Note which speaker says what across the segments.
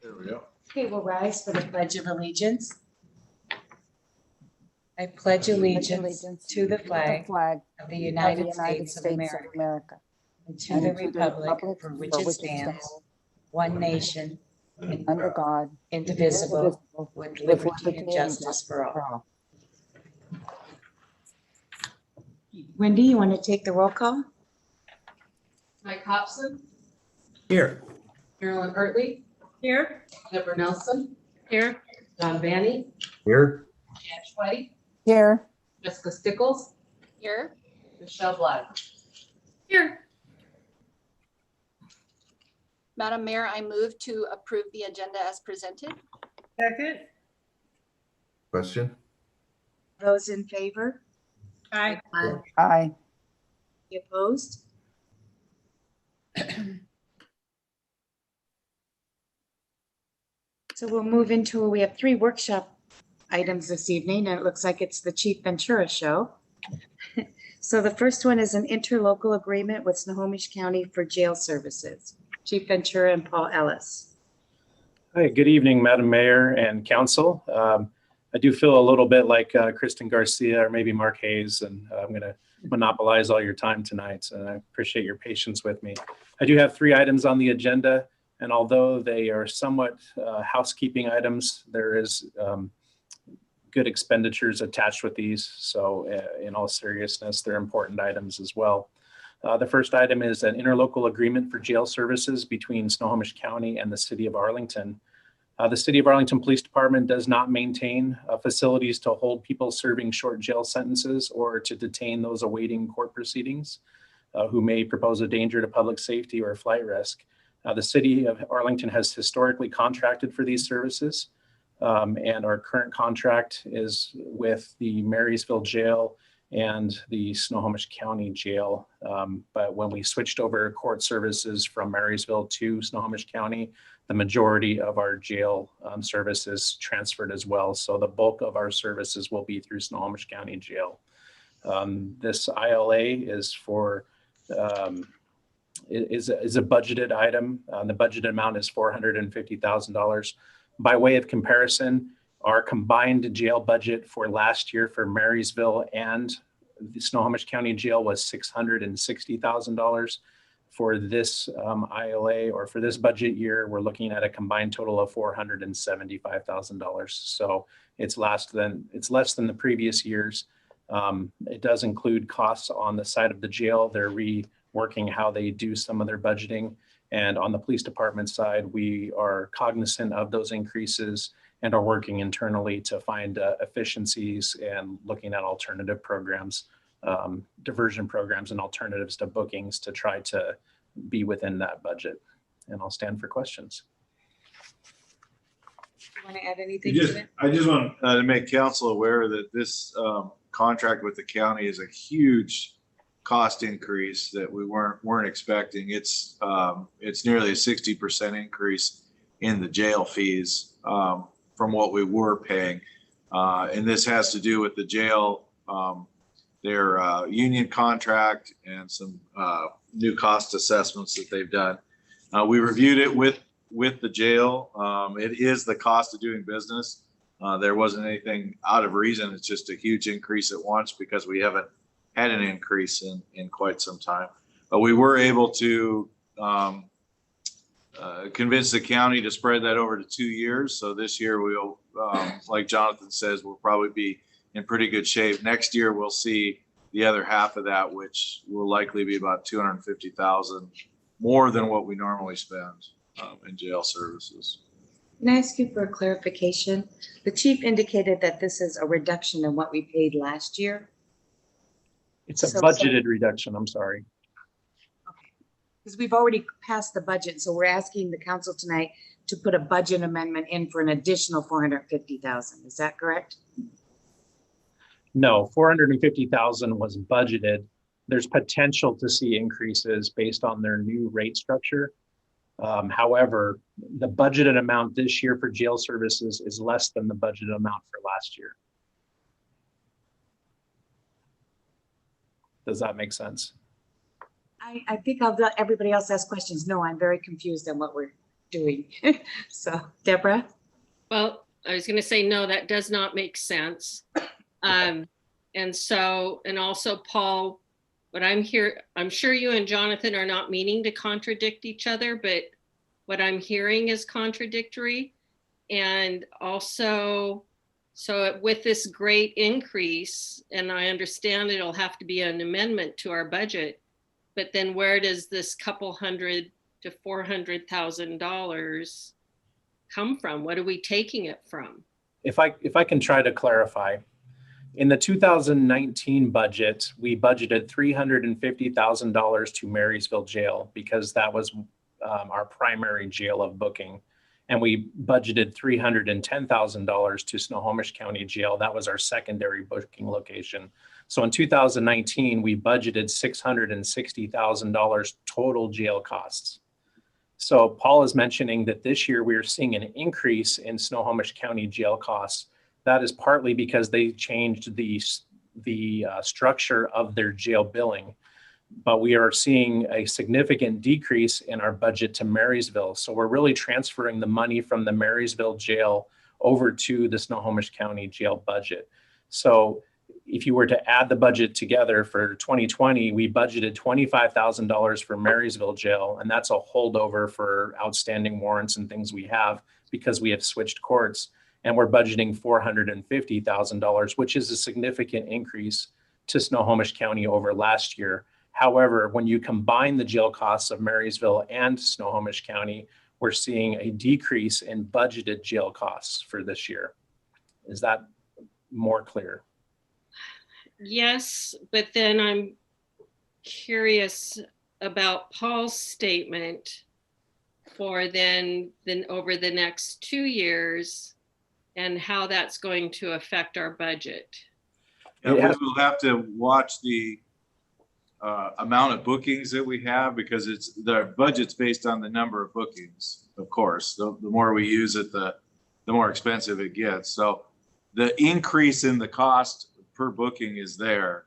Speaker 1: There we go.
Speaker 2: Okay, we'll rise for the Pledge of Allegiance. I pledge allegiance to the flag of the United States of America and to the republic for which it stands, one nation,
Speaker 3: under God,
Speaker 2: indivisible, with liberty and justice for all. Wendy, you want to take the roll call?
Speaker 4: Mike Hobson,
Speaker 1: Here.
Speaker 4: Marilyn Hartley,
Speaker 5: Here.
Speaker 4: Deborah Nelson,
Speaker 5: Here.
Speaker 4: Don Vanny,
Speaker 1: Here.
Speaker 4: Ange White,
Speaker 3: here,
Speaker 4: Jessica Stickles,
Speaker 5: Here.
Speaker 4: Michelle Bly.
Speaker 5: Here.
Speaker 6: Madam Mayor, I move to approve the agenda as presented.
Speaker 5: Second.
Speaker 1: Question?
Speaker 2: Those in favor?
Speaker 5: Aye.
Speaker 3: aye.
Speaker 2: Any opposed? So we'll move into, we have 3 workshop items this evening, and it looks like it's the Chief Ventura show. So the first one is an interlocal agreement with Snohomish County for jail services. Chief Ventura and Paul Ellis.
Speaker 7: Hi, good evening, Madam Mayor and Council. I do feel a little bit like Kristen Garcia or maybe Mark Hayes, and I'm going to monopolize all your time tonight, and I appreciate your patience with me. I do have 3 items on the agenda, and although they are somewhat housekeeping items, there is good expenditures attached with these. So in all seriousness, they're important items as well. The first item is an interlocal agreement for jail services between Snohomish County and the City of Arlington. The City of Arlington Police Department does not maintain facilities to hold people serving short jail sentences or to detain those awaiting court proceedings who may propose a danger to public safety or flight risk. The City of Arlington has historically contracted for these services, and our current contract is with the Marysville Jail and the Snohomish County Jail. But when we switched over court services from Marysville to Snohomish County, the majority of our jail services transferred as well. So the bulk of our services will be through Snohomish County Jail. This ILA is for is a budgeted item. The budgeted amount is $450,000. By way of comparison, our combined jail budget for last year for Marysville and the Snohomish County Jail was $660,000. For this ILA, or for this budget year, we're looking at a combined total of $475,000. So it's less than the previous years. It does include costs on the side of the jail. They're reworking how they do some of their budgeting. And on the police department side, we are cognizant of those increases and are working internally to find efficiencies and looking at alternative programs, diversion programs and alternatives to bookings to try to be within that budget. And I'll stand for questions.
Speaker 2: You want to add anything to that?
Speaker 1: I just want to make council aware that this contract with the county is a huge cost increase that we weren't expecting. It's nearly a 60% increase in the jail fees from what we were paying, and this has to do with the jail, their union contract, and some new cost assessments that they've done. We reviewed it with the jail. It is the cost of doing business. There wasn't anything out of reason. It's just a huge increase at once because we haven't had an increase in quite some time. But we were able to convince the county to spread that over to 2 years. So this year we'll, like Jonathan says, we'll probably be in pretty good shape. Next year we'll see the other half of that, which will likely be about $250,000 more than what we normally spend in jail services.
Speaker 2: Can I ask you for a clarification? The chief indicated that this is a reduction in what we paid last year.
Speaker 7: It's a budgeted reduction, I'm sorry.
Speaker 2: Okay, because we've already passed the budget, so we're asking the council tonight to put a budget amendment in for an additional $450,000. Is that correct?
Speaker 7: No, $450,000 was budgeted. There's potential to see increases based on their new rate structure. However, the budgeted amount this year for jail services is less than the budgeted amount for last year. Does that make sense?
Speaker 2: I think I'll let everybody else ask questions. No, I'm very confused on what we're doing. So Deborah?
Speaker 5: Well, I was gonna say, no, that does not make sense. And so, and also Paul, what I'm here, I'm sure you and Jonathan are not meaning to contradict each other, but what I'm hearing is contradictory. And also, so with this great increase, and I understand it'll have to be an amendment to our budget, but then where does this couple $100,000 to $400,000 come from? What are we taking it from?
Speaker 7: If I can try to clarify, in the 2019 budget, we budgeted $350,000 to Marysville Jail because that was our primary jail of booking. And we budgeted $310,000 to Snohomish County Jail. That was our secondary booking location. So in 2019, we budgeted $660,000 total jail costs. So Paul is mentioning that this year we are seeing an increase in Snohomish County jail costs. That is partly because they changed the structure of their jail billing, but we are seeing a significant decrease in our budget to Marysville. So we're really transferring the money from the Marysville jail over to the Snohomish County jail budget. So if you were to add the budget together for 2020, we budgeted $25,000 for Marysville jail, and that's a holdover for outstanding warrants and things we have because we have switched courts. And we're budgeting $450,000, which is a significant increase to Snohomish County over last year. However, when you combine the jail costs of Marysville and Snohomish County, we're seeing a decrease in budgeted jail costs for this year. Is that more clear?
Speaker 5: Yes, but then I'm curious about Paul's statement for then over the next 2 years and how that's going to affect our budget.
Speaker 1: And we will have to watch the amount of bookings that we have because the budget's based on the number of bookings, of course. The more we use it, the more expensive it gets. So the increase in the cost per booking is there.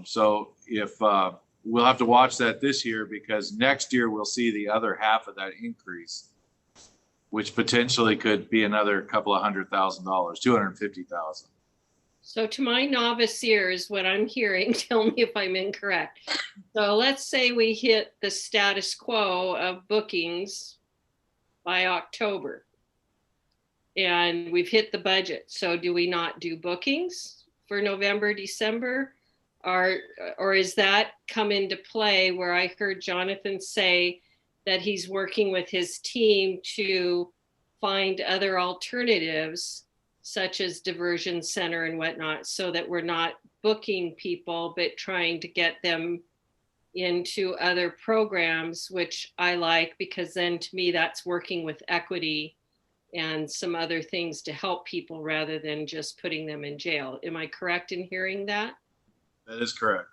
Speaker 1: So if we'll have to watch that this year because next year we'll see the other half of that increase, which potentially could be another couple of $100,000, $250,000.
Speaker 5: So to my novice ears, what I'm hearing, tell me if I'm incorrect. So let's say we hit the status quo of bookings by October and we've hit the budget. So do we not do bookings for November, December? Or is that come into play where I heard Jonathan say that he's working with his team to find other alternatives such as diversion center and whatnot, so that we're not booking people, but trying to get them into other programs, which I like, because then to me, that's working with equity and some other things to help people rather than just putting them in jail. Am I correct in hearing that?
Speaker 1: That is correct.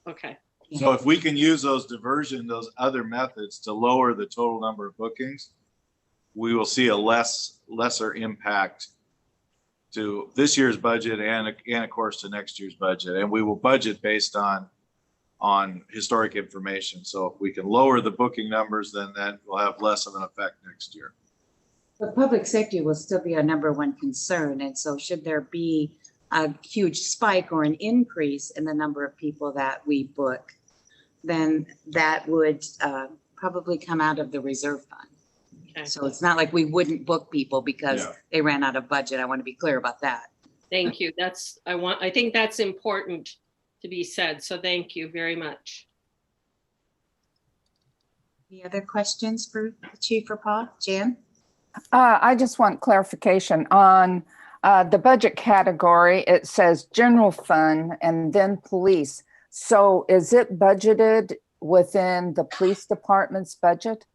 Speaker 5: Okay.
Speaker 1: So if we can use those other methods to lower the total number of bookings, we will see a lesser impact to this year's budget and of course to next year's budget. And we will budget based on historic information. So if we can lower the booking numbers, then that will have less of an effect next year.
Speaker 2: But public safety will still be our number one concern. And so should there be a huge spike or an increase in the number of people that we book, then that would probably come out of the reserve fund.
Speaker 5: Okay.
Speaker 2: So it's not like we wouldn't book people because
Speaker 1: Yeah.
Speaker 2: they ran out of budget. I want to be clear about that.
Speaker 5: Thank you. I think that's important to be said. So thank you very much.
Speaker 2: Any other questions for the chief or Paul? Jan?
Speaker 3: I just want clarification on the budget category. It says general fund and then police. So is it budgeted within the police department's budget?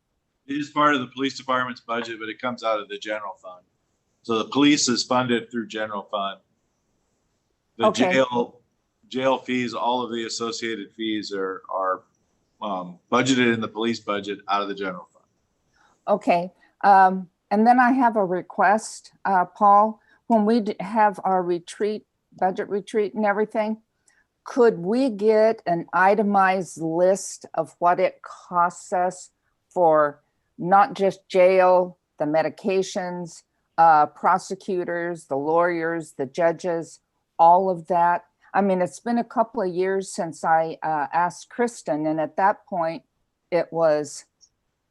Speaker 1: It is part of the police department's budget, but it comes out of the general fund. So the police is funded through general fund. The
Speaker 3: Okay.
Speaker 1: jail fees, all of the associated fees are budgeted in the police budget out of the general fund.
Speaker 3: Okay. And then I have a request, Paul. When we have our retreat, budget retreat and everything, could we get an itemized list of what it costs us for not just jail, the medications, prosecutors, the lawyers, the judges, all of that. I mean, it's been a couple of years since I asked Kristen, and at that point, it was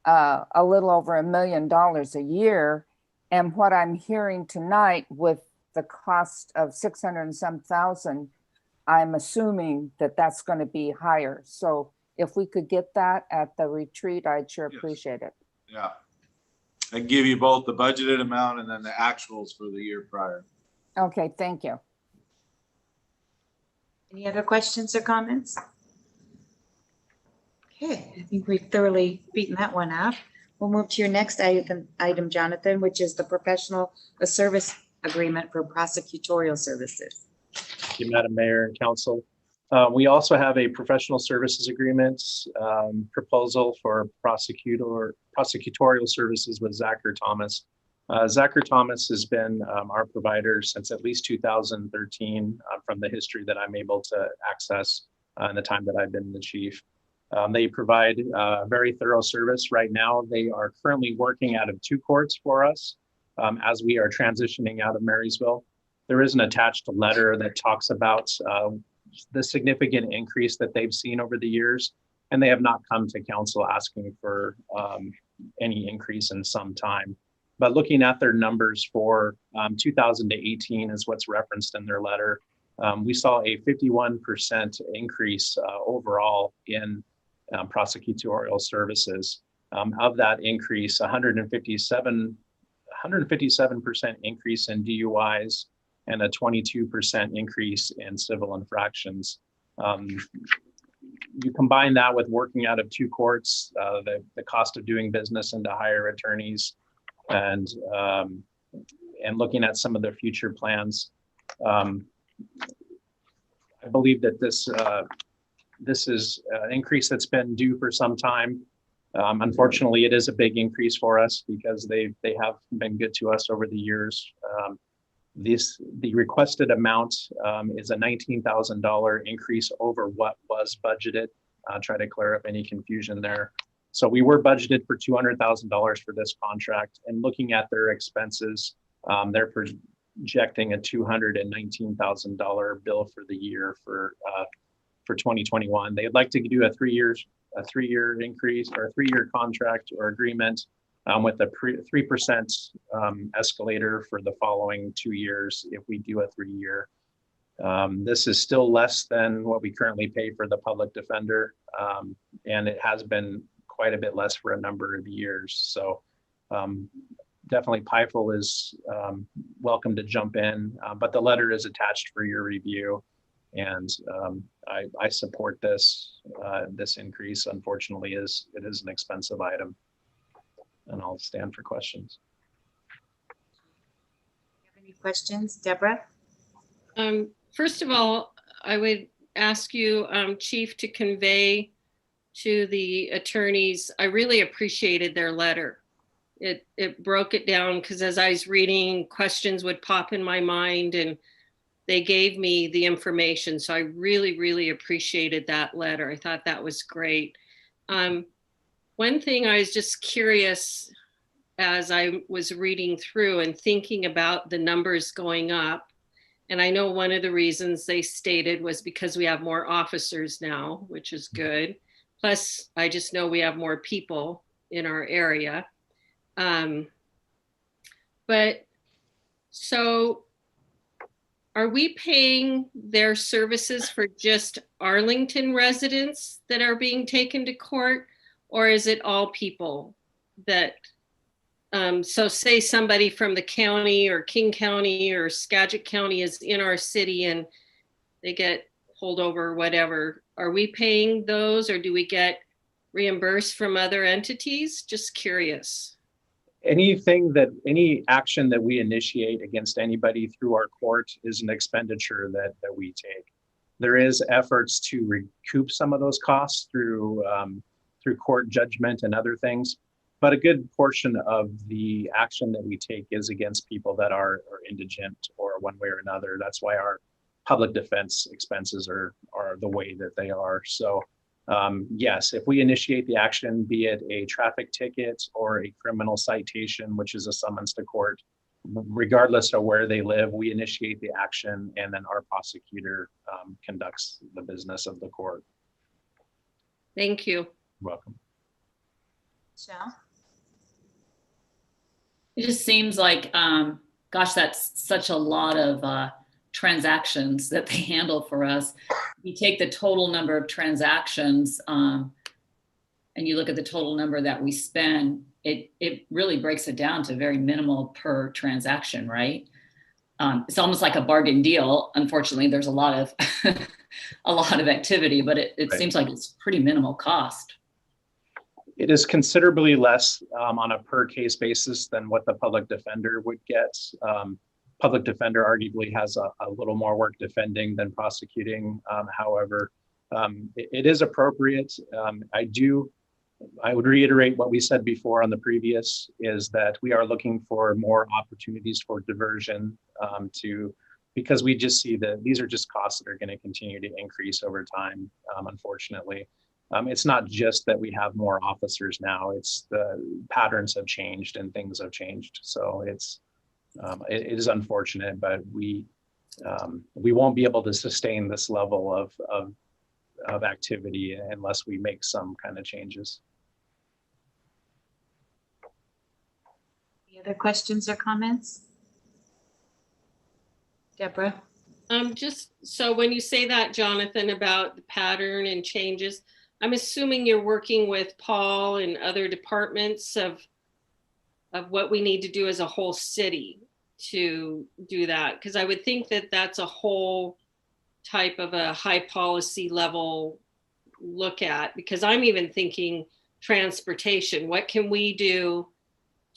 Speaker 3: a little over $1 million a year. And what I'm hearing tonight with the cost of 600 and some thousand, I'm assuming that that's going to be higher. So if we could get that at the retreat, I'd sure
Speaker 1: Yes.
Speaker 3: appreciate it.
Speaker 1: Yeah. I can give you both the budgeted amount and then the actuals for the year prior.
Speaker 3: Okay, thank you.
Speaker 2: Any other questions or comments? Okay, I think we've thoroughly beaten that one up. We'll move to your next item, Jonathan, which is the professional service agreement for prosecutorial services.
Speaker 7: Thank you, Madam Mayor and Council. We also have a professional services agreement proposal for prosecutorial services with Zachary Thomas. Zachary Thomas has been our provider since at least 2013 from the history that I'm able to access in the time that I've been the chief. They provide very thorough service. Right now, they are currently working out of 2 courts for us as we are transitioning out of Marysville. There is an attached letter that talks about the significant increase that they've seen over the years, and they have not come to council asking for any increase in some time. But looking at their numbers for 2018 is what's referenced in their letter. We saw a 51% increase overall in prosecutorial services. Of that increase, 157% increase in DUIs and a 22% increase in civil infractions. You combine that with working out of 2 courts, the cost of doing business and to hire attorneys, and looking at some of their future plans. I believe that this is an increase that's been due for some time. Unfortunately, it is a big increase for us because they have been good to us over the years. The requested amount is a $19,000 increase over what was budgeted. Try to clear up any confusion there. So we were budgeted for $200,000 for this contract, and looking at their expenses, they're projecting a $219,000 bill for the year for 2021. They'd like to do a 3-year increase or a 3-year contract or agreement with a 3% escalator for the following 2 years if we do a 3-year. This is still less than what we currently pay for the public defender, and it has been quite a bit less for a number of years. So definitely PIFL is welcome to jump in, but the letter is attached for your review. And I support this increase. Unfortunately, it is an expensive item. And I'll stand for questions.
Speaker 2: Have any questions, Deborah?
Speaker 5: First of all, I would ask you, Chief, to convey to the attorneys, I really appreciated their letter. It broke it down because as I was reading, questions would pop in my mind and they gave me the information. So I really, really appreciated that letter. I thought that was great. One thing I was just curious as I was reading through and thinking about the numbers going up, and I know one of the reasons they stated was because we have more officers now, which is good. Plus, I just know we have more people in our area. But so are we paying their services for just Arlington residents that are being taken to court? Or is it all people that, so say somebody from the county or King County or Skagit County is in our city and they get pulled over or whatever. Are we paying those or do we get reimbursed from other entities? Just curious.
Speaker 7: Any action that we initiate against anybody through our court is an expenditure that we take. There is efforts to recoup some of those costs through court judgment and other things, but a good portion of the action that we take is against people that are indigent or one way or another. That's why our public defense expenses are the way that they are. So Yes, if we initiate the action, be it a traffic ticket or a criminal citation, which is a summons to court, regardless of where they live, we initiate the action and then our prosecutor conducts the business of the court.
Speaker 5: Thank you.
Speaker 7: You're welcome.
Speaker 2: Michelle?
Speaker 8: It just seems like, gosh, that's such a lot of transactions that they handle for us. You take the total number of transactions and you look at the total number that we spend, it really breaks it down to very minimal per transaction, right? It's almost like a bargain deal. Unfortunately, there's a lot of a lot of activity, but it
Speaker 7: Right.
Speaker 8: seems like it's pretty minimal cost.
Speaker 7: It is considerably less on a per case basis than what the public defender would get. Public defender arguably has a little more work defending than prosecuting. However, it is appropriate. I would reiterate what we said before on the previous, is that we are looking for more opportunities for diversion because we just see that these are just costs that are going to continue to increase over time, unfortunately. It's not just that we have more officers now, it's the patterns have changed and things have changed. So it is unfortunate, but we won't be able to sustain this level of activity unless we make some kind of changes.
Speaker 2: Any other questions or comments? Deborah?
Speaker 5: Just so when you say that, Jonathan, about the pattern and changes, I'm assuming you're working with Paul and other departments of what we need to do as a whole city to do that. Because I would think that that's a whole type of a high policy level look at, because I'm even thinking transportation. What can we do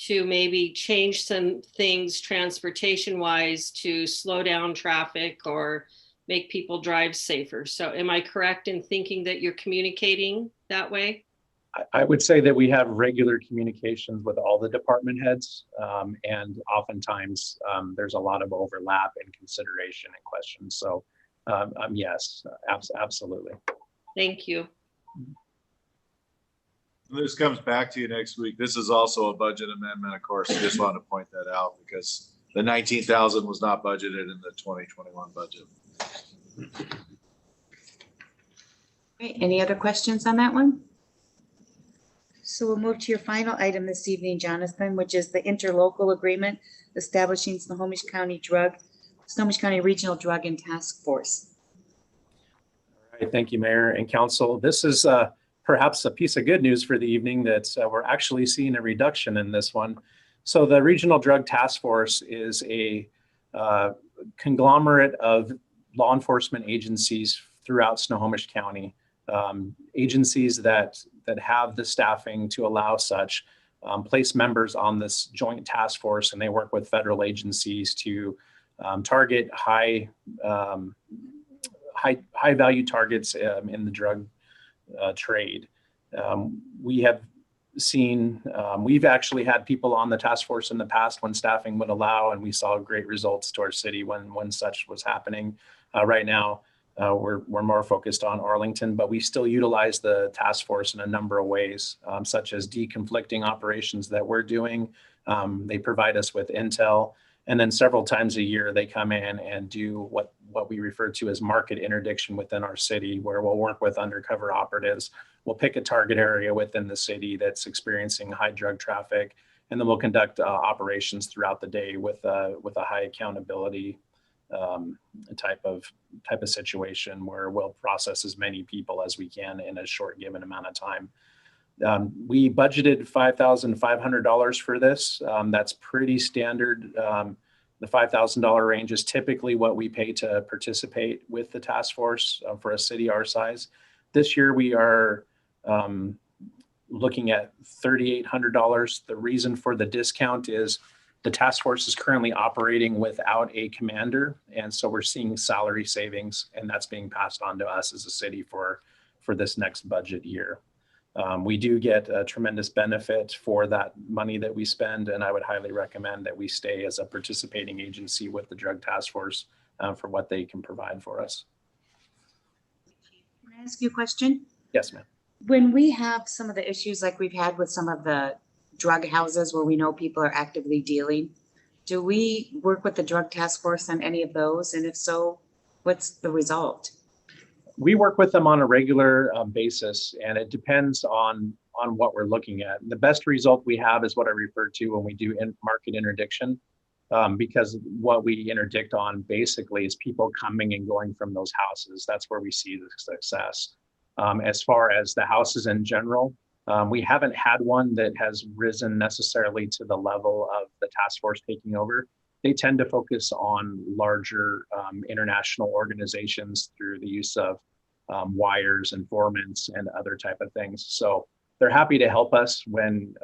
Speaker 5: to maybe change some things transportation wise to slow down traffic or make people drive safer? So am I correct in thinking that you're communicating that way?
Speaker 7: I would say that we have regular communications with all the department heads, and oftentimes there's a lot of overlap in consideration and questions. So yes, absolutely.
Speaker 5: Thank you.
Speaker 1: This comes back to you next week. This is also a budget amendment, of course. I just wanted to point that out because the 19,000 was not budgeted in the 2021 budget.
Speaker 2: Great. Any other questions on that one? So we'll move to your final item this evening, Jonathan, which is the interlocal agreement establishing Snohomish County Regional Drug and Task Force.
Speaker 7: All right, thank you, Mayor and Council. This is perhaps a piece of good news for the evening that we're actually seeing a reduction in this one. So the Regional Drug Task Force is a conglomerate of law enforcement agencies throughout Snohomish County, agencies that have the staffing to allow such, place members on this joint task force, and they work with federal agencies to target high value targets in the drug trade. We have seen, we've actually had people on the task force in the past when staffing would allow, and we saw great results to our city when such was happening. Right now, we're more focused on Arlington, but we still utilize the task force in a number of ways, such as deconflicting operations that we're doing. They provide us with intel, and then several times a year they come in and do what we refer to as market interdiction within our city, where we'll work with undercover operatives. We'll pick a target area within the city that's experiencing high drug traffic, and then we'll conduct operations throughout the day with a high accountability type of situation, where we'll process as many people as we can in a short given amount of time. We budgeted $5,500 for this. That's pretty standard. The $5,000 range is typically what we pay to participate with the task force for a city our size. This year we are looking at $3,800. The reason for the discount is the task force is currently operating without a commander, and so we're seeing salary savings, and that's being passed on to us as a city for this next budget year. We do get a tremendous benefit for that money that we spend, and I would highly recommend that we stay as a participating agency with the Drug Task Force for what they can provide for us.
Speaker 2: Can I ask you a question?
Speaker 7: Yes, ma'am.
Speaker 2: When we have some of the issues like we've had with some of the drug houses where we know people are actively dealing, do we work with the drug task force on any of those? And if so, what's the result?
Speaker 7: We work with them on a regular basis, and it depends on what we're looking at. The best result we have is what I refer to when we do market interdiction, because what we interdict on basically is people coming and going from those houses. That's where we see the success. As far as the houses in general, we haven't had one that has risen necessarily to the level of the task force taking over. They tend to focus on larger international organizations through the use of wires, informants, and other type of things. So they're happy to help us when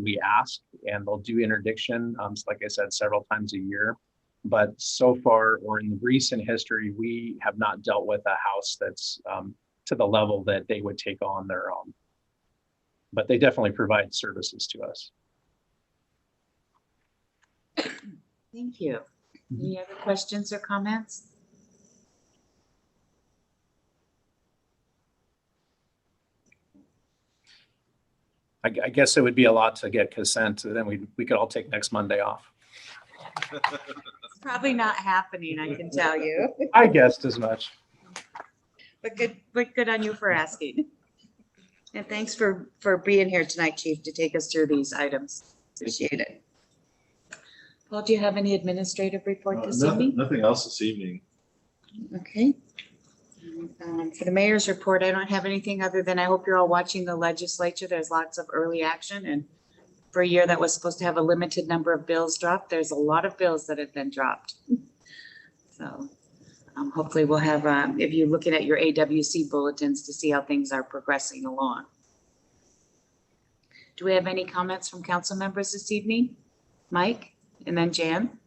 Speaker 7: we ask, and they'll do interdiction, like I said, several times a year. But so far, or in recent history, we have not dealt with a house that's to the level that they would take on their own. But they definitely provide services to us.
Speaker 2: Thank you. Any other questions or comments?
Speaker 7: I guess it would be a lot to get consent, so then we could all take next Monday off.
Speaker 2: It's probably not happening, I can tell you.
Speaker 7: I guessed as much.
Speaker 2: But good on you for asking. And thanks for being here tonight, Chief, to take us through these items. Appreciate it. Paul, do you have any administrative report this evening?
Speaker 1: Nothing else this evening.
Speaker 2: Okay. For the mayor's report, I don't have anything other than I hope you're all watching the legislature. There's lots of early action, and for a year that was supposed to have a limited number of bills dropped, there's a lot of bills that have been dropped. So hopefully we'll have, if you're looking at your AWC bulletins to see how things are progressing along. Do we have any comments from council members this evening? Mike, and then Jan?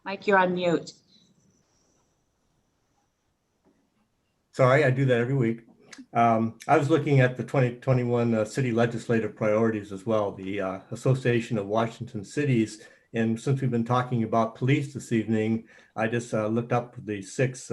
Speaker 2: Mike, you're on mute.
Speaker 9: Sorry, I do that every week. I was looking at the 2021 city legislative priorities as well, the Association of Washington Cities. And since we've been talking about police this evening, I just looked up the 6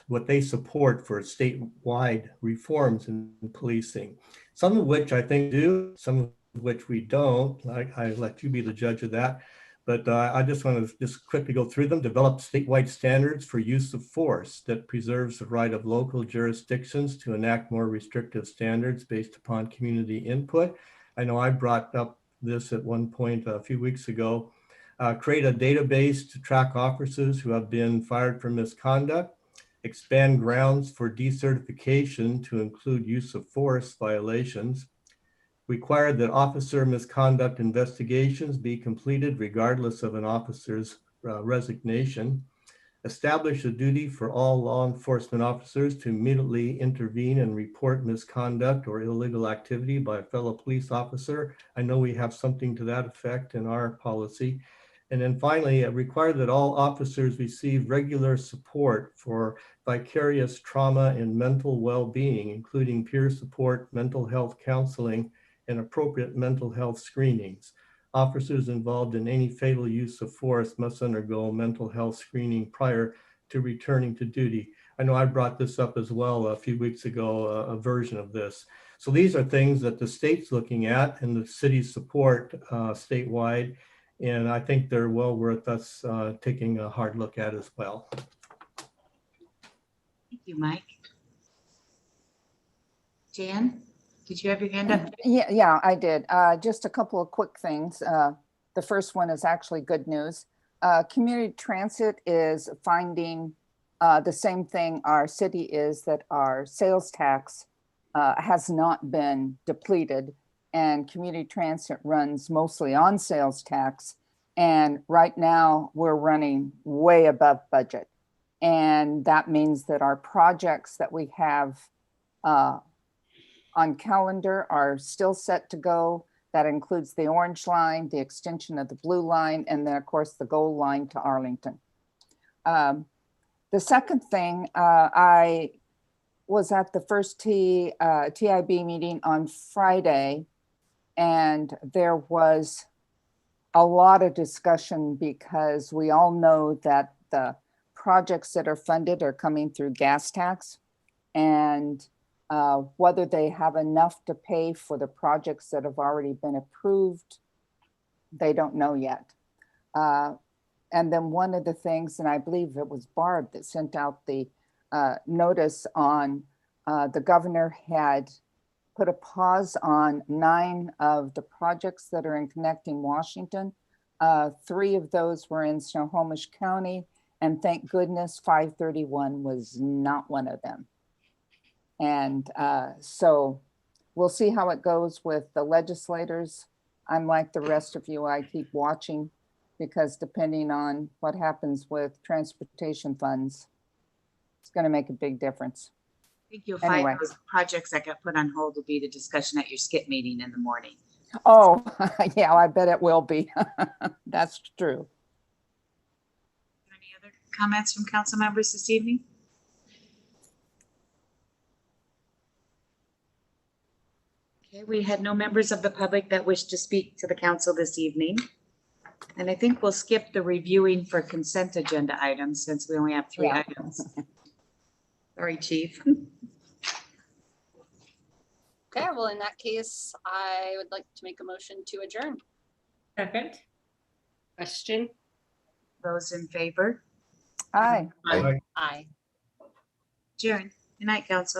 Speaker 9: what they support for statewide reforms in policing. Some of which I think do, some of which we don't. I let you be the judge of that. But I just want to just quickly go through them. Develop statewide standards for use of force that preserves the right of local jurisdictions to enact more restrictive standards based upon community input. I know I brought up this at one point a few weeks ago. Create a database to track officers who have been fired for misconduct. Expand grounds for decertification to include use of force violations. Require that officer misconduct investigations be completed regardless of an officer's resignation. Establish a duty for all law enforcement officers to immediately intervene and report misconduct or illegal activity by a fellow police officer. I know we have something to that effect in our policy. And then finally, require that all officers receive regular support for vicarious trauma and mental well-being, including peer support, mental health counseling, and appropriate mental health screenings. Officers involved in any fatal use of force must undergo mental health screening prior to returning to duty. I know I brought this up as well a few weeks ago, a version of this. So these are things that the state's looking at and the city's support statewide. And I think they're well worth us taking a hard look at as well.
Speaker 2: Thank you, Mike. Jan? Did you have your hand up?
Speaker 3: Yeah, I did. Just a couple of quick things. The first one is actually good news. Community transit is finding the same thing our city is, that our sales tax has not been depleted, and community transit runs mostly on sales tax. And right now we're running way above budget. And that means that our projects that we have on calendar are still set to go. That includes the orange line, the extension of the blue line, and then of course the gold line to Arlington. The second thing, I was at the first TIB meeting on Friday, and there was a lot of discussion because we all know that the projects that are funded are coming through gas tax. And whether they have enough to pay for the projects that have already been approved, they don't know yet. And then one of the things, and I believe it was Barb that sent out the notice on, the governor had put a pause on 9 of the projects that are in Connecting Washington. 3 of those were in Snohomish County, and thank goodness 531 was not one of them. And so we'll see how it goes with the legislators. I'm like the rest of you, I keep watching, because depending on what happens with transportation funds, it's going to make a big difference.
Speaker 2: I think you'll
Speaker 3: Anyway.
Speaker 2: find those projects that got put on hold will be the discussion at your skip meeting in the morning.
Speaker 3: Oh, yeah, I bet it will be. That's true.
Speaker 2: Any other comments from council members this evening? Okay, we had no members of the public that wish to speak to the council this evening. And I think we'll skip the reviewing for consent agenda items since we only have 3
Speaker 3: Yeah.
Speaker 2: items. Sorry, chief.
Speaker 6: Okay, well, in that case, I would like to make a motion to adjourn.
Speaker 4: Second.
Speaker 5: Question?
Speaker 2: Those in favor?
Speaker 3: Aye.
Speaker 8: Aye.
Speaker 6: Aye.
Speaker 2: Adjourn. Good night, council.